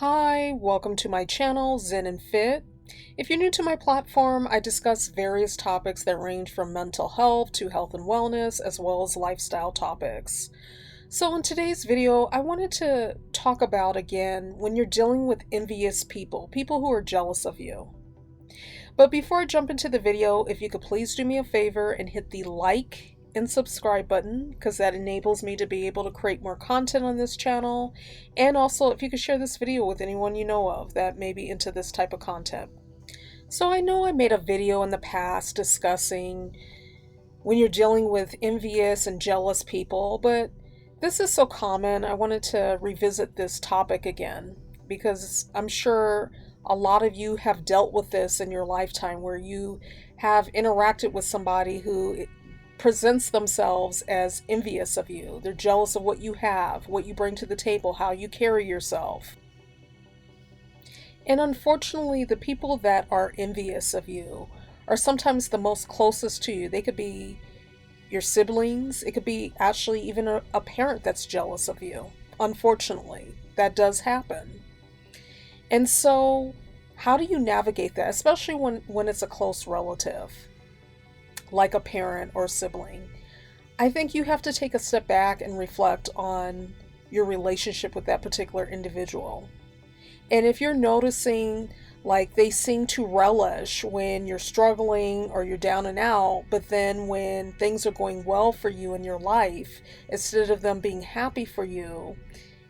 Hi, welcome to my channel, Zen and Fit. If you're new to my platform, I discuss various topics that range from mental health to health and wellness, as well as lifestyle topics. So in today's video, I wanted to talk about again when you're dealing with envious people, people who are jealous of you. But before I jump into the video, if you could please do me a favor and hit the like and subscribe button, because that enables me to be able to create more content on this channel. And also, if you could share this video with anyone you know of that may be into this type of content. So I know I made a video in the past discussing when you're dealing with envious and jealous people, but this is so common. I wanted to revisit this topic again because I'm sure a lot of you have dealt with this in your lifetime where you have interacted with somebody who presents themselves as envious of you. They're jealous of what you have, what you bring to the table, how you carry yourself. And unfortunately, the people that are envious of you are sometimes the most closest to you. They could be your siblings. It could be actually even a parent that's jealous of you. Unfortunately, that does happen. And so, how do you navigate that, especially when it's a close relative, like a parent or sibling? I think you have to take a step back and reflect on your relationship with that particular individual. And if you're noticing like they seem to relish when you're struggling or you're down and out, but then when things are going well for you in your life, instead of them being happy for you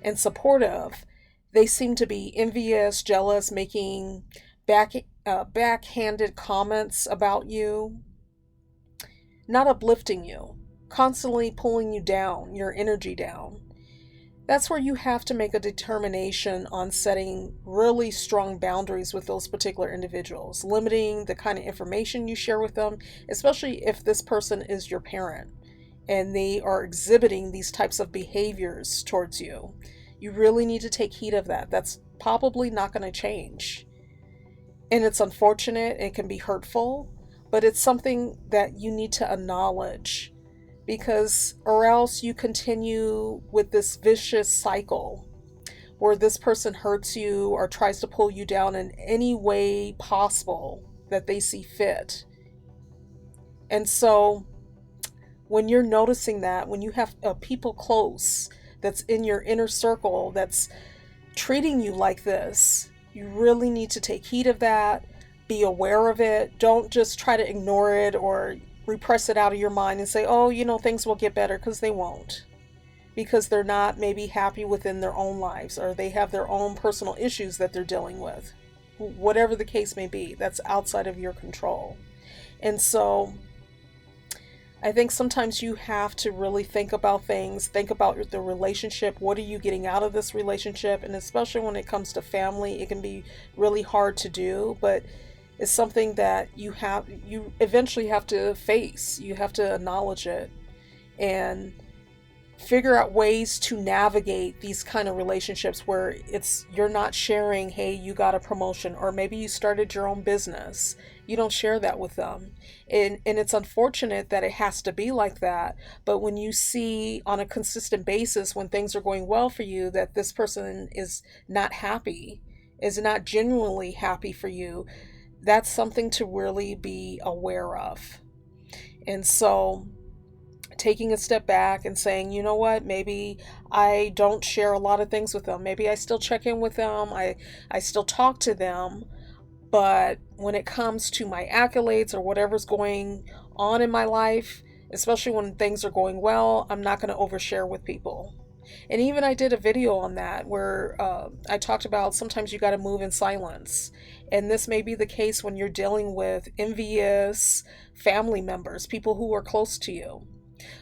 and supportive, they seem to be envious, jealous, making backhanded comments about you, not uplifting you, constantly pulling you down, your energy down. That's where you have to make a determination on setting really strong boundaries with those particular individuals, limiting the kind of information you share with them, especially if this person is your parent and they are exhibiting these types of behaviors towards you. You really need to take heed of that. That's probably not going to change. And it's unfortunate, it can be hurtful, but it's something that you need to acknowledge, because or else you continue with this vicious cycle where this person hurts you or tries to pull you down in any way possible that they see fit. And so when you're noticing that, when you have people close that's in your inner circle that's treating you like this, you really need to take heed of that. Be aware of it. Don't just try to ignore it or repress it out of your mind and say, oh, things will get better, because they won't. Because they're not maybe happy within their own lives, or they have their own personal issues that they're dealing with. Whatever the case may be, that's outside of your control. And so I think sometimes you have to really think about things, think about the relationship. What are you getting out of this relationship? And especially when it comes to family, it can be really hard to do, but it's something that you eventually have to face. You have to acknowledge it and figure out ways to navigate these kind of relationships where you're not sharing, hey, you got a promotion, or maybe you started your own business. You don't share that with them. And it's unfortunate that it has to be like that. But when you see on a consistent basis when things are going well for you that this person is not happy, is not genuinely happy for you, that's something to really be aware of. And so taking a step back and saying, you know what, maybe I don't share a lot of things with them. Maybe I still check in with them. I still talk to them. But when it comes to my accolades or whatever's going on in my life, especially when things are going well, I'm not going to overshare with people. And even I did a video on that where I talked about sometimes you got to move in silence. And this may be the case when you're dealing with envious family members, people who are close to you.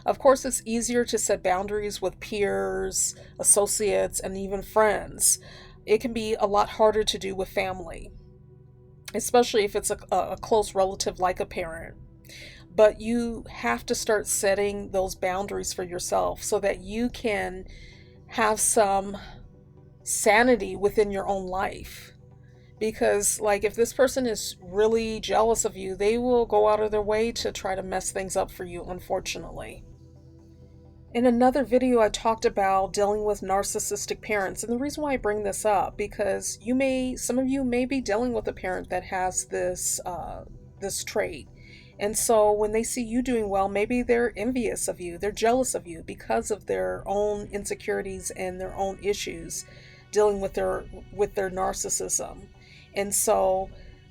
Of course, it's easier to set boundaries with peers, associates, and even friends. It can be a lot harder to do with family, especially if it's a close relative like a parent. But you have to start setting those boundaries for yourself so that you can have some sanity within your own life. Because like if this person is really jealous of you, they will go out of their way to try to mess things up for you, unfortunately. In another video, I talked about dealing with narcissistic parents. And the reason why I bring this up, because some of you may be dealing with a parent that has this trait. And so when they see you doing well, maybe they're envious of you. They're jealous of you because of their own insecurities and their own issues dealing with their narcissism. And so,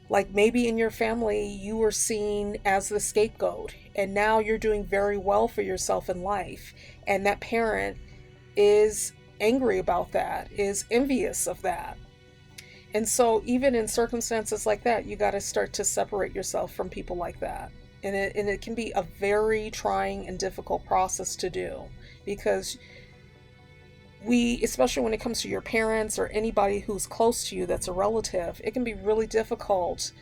like, maybe in your family you were seen as the scapegoat, and now you're doing very well for yourself in life, and that parent is angry about that, is envious of that. And so even in circumstances like that, you got to start to separate yourself from people like that. And it can be a very trying and difficult process to do, because especially when it comes to your parents or anybody who's close to you that's a relative, it can be really difficult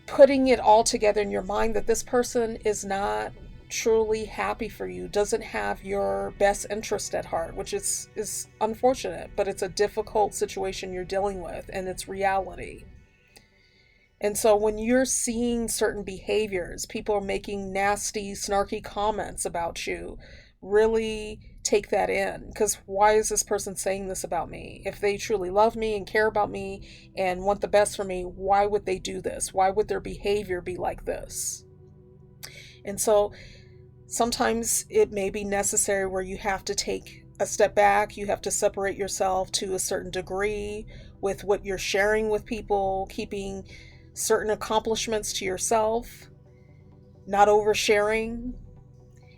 putting it all together in your mind that this person is not truly happy for you, doesn't have your best interest at heart, which is unfortunate, but it's a difficult situation you're dealing with, and it's reality. And so when you're seeing certain behaviors, people are making nasty, snarky comments about you, really take that in, because why is this person saying this about me? If they truly love me and care about me and want the best for me, why would they do this? Why would their behavior be like this? And so sometimes it may be necessary where you have to take a step back, you have to separate yourself to a certain degree with what you're sharing with people, keeping certain accomplishments to yourself, not oversharing.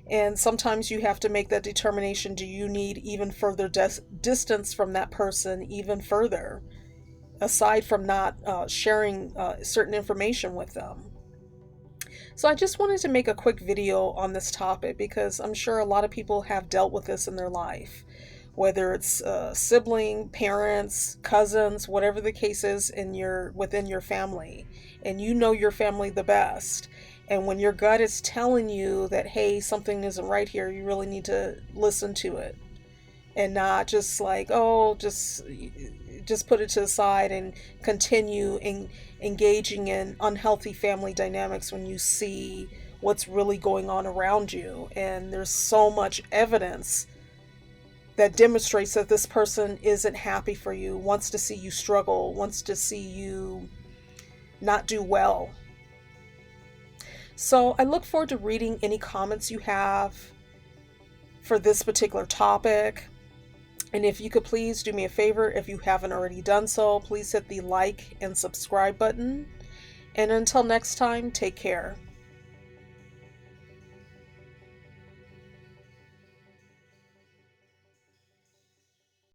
And sometimes you have to make that determination, do you need even further distance from that person, even further, aside from not sharing certain information with them. So I just wanted to make a quick video on this topic, because I'm sure a lot of people have dealt with this in their life, whether it's sibling, parents, cousins, whatever the case is within your family, and you know your family the best. And when your gut is telling you that, hey, something isn't right here, you really need to listen to it, and not just like, oh, just put it to the side and continue engaging in unhealthy family dynamics when you see what's really going on around you. And there's so much evidence that demonstrates that this person isn't happy for you, wants to see you struggle, wants to see you not do well. So I look forward to reading any comments you have for this particular topic. And if you could please do me a favor, if you haven't already done so, please hit the like and subscribe button. And until next time, take care.